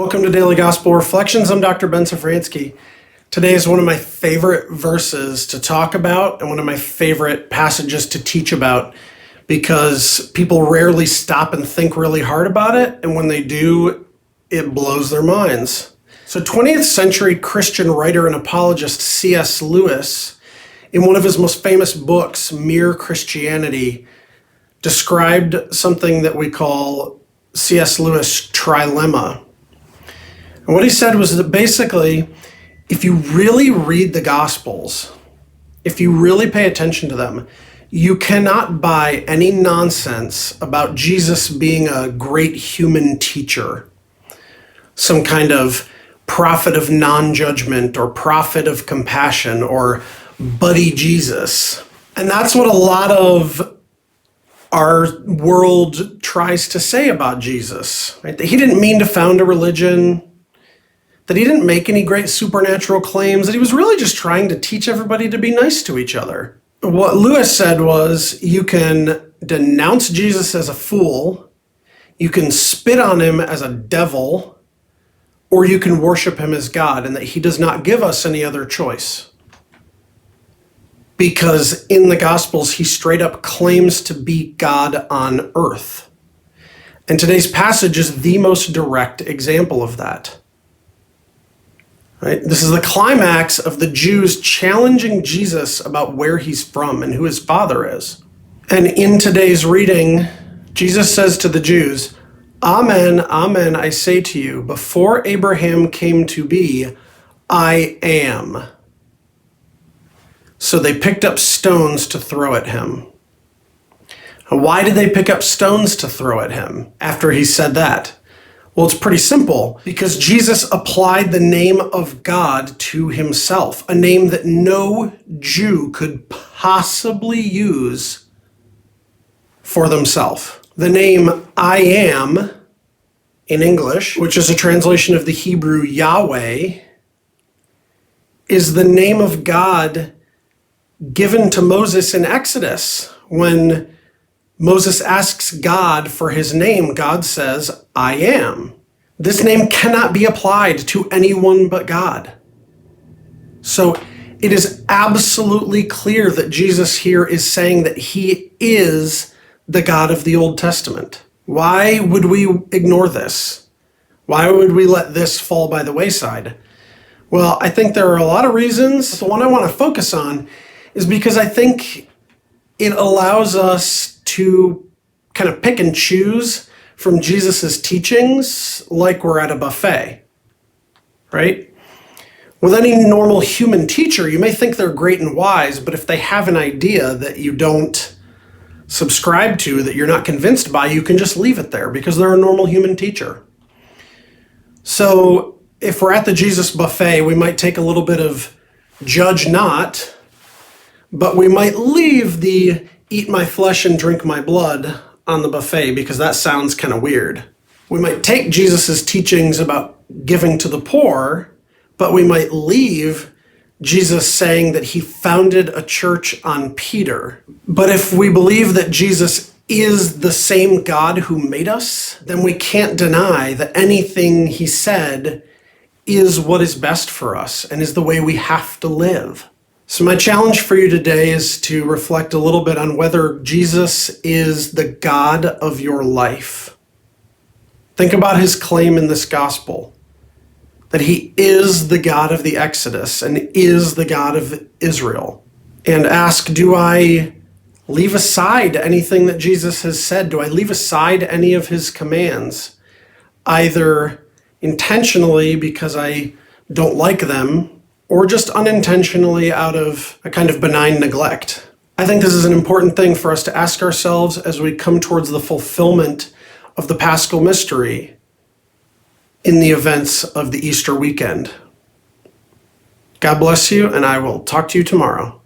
Welcome to Daily Gospel Reflections. I'm Dr. Ben Safransky. Today is one of my favorite verses to talk about and one of my favorite passages to teach about because people rarely stop and think really hard about it, and when they do, it blows their minds. So 20th century Christian writer and apologist C.S. Lewis, in one of his most famous books, Mere Christianity, described something that we call C.S. Lewis trilemma. And what he said was that basically, if you really read the Gospels, if you really pay attention to them, you cannot buy any nonsense about Jesus being a great human teacher, some kind of prophet of non-judgment or prophet of compassion or buddy Jesus. And that's what a lot of our world tries to say about Jesus, right? That he didn't mean to found a religion, that he didn't make any great supernatural claims, that he was really just trying to teach everybody to be nice to each other. What Lewis said was, you can denounce Jesus as a fool, you can spit on him as a devil, or you can worship him as God, and that he does not give us any other choice. Because in the Gospels, he straight up claims to be God on earth. And today's passage is the most direct example of that. Right? This is the climax of the Jews challenging Jesus about where he's from and who his father is. And in today's reading, Jesus says to the Jews, "Amen, amen, I say to you, before Abraham came to be, I am." So they picked up stones to throw at him. And why did they pick up stones to throw at him after he said that? Well, it's pretty simple, because Jesus applied the name of God to himself, a name that no Jew could possibly use for themselves. The name I am in English, which is a translation of the Hebrew Yahweh, is the name of God given to Moses in Exodus. When Moses asks God for his name, God says, I am. This name cannot be applied to anyone but God. So it is absolutely clear that Jesus here is saying that he is the God of the Old Testament. Why would we ignore this? Why would we let this fall by the wayside? Well, I think there are a lot of reasons. The one I want to focus on is because I think it allows us to kind of pick and choose from Jesus's teachings like we're at a buffet, right? With any normal human teacher, you may think they're great and wise, but if they have an idea that you don't subscribe to, that you're not convinced by, you can just leave it there because they're a normal human teacher. So if we're at the Jesus buffet, we might take a little bit of judge not, but we might leave the eat my flesh and drink my blood on the buffet because that sounds kind of weird. We might take Jesus's teachings about giving to the poor, but we might leave Jesus saying that he founded a church on Peter. But if we believe that Jesus is the same God who made us, then we can't deny that anything he said is what is best for us and is the way we have to live. So my challenge for you today is to reflect a little bit on whether Jesus is the God of your life. Think about his claim in this gospel, that he is the God of the Exodus and is the God of Israel. And ask, do I leave aside anything that Jesus has said? Do I leave aside any of his commands, either intentionally because I don't like them, or just unintentionally out of a kind of benign neglect? I think this is an important thing for us to ask ourselves as we come towards the fulfillment of the Paschal mystery in the events of the Easter weekend. God bless you, and I will talk to you tomorrow.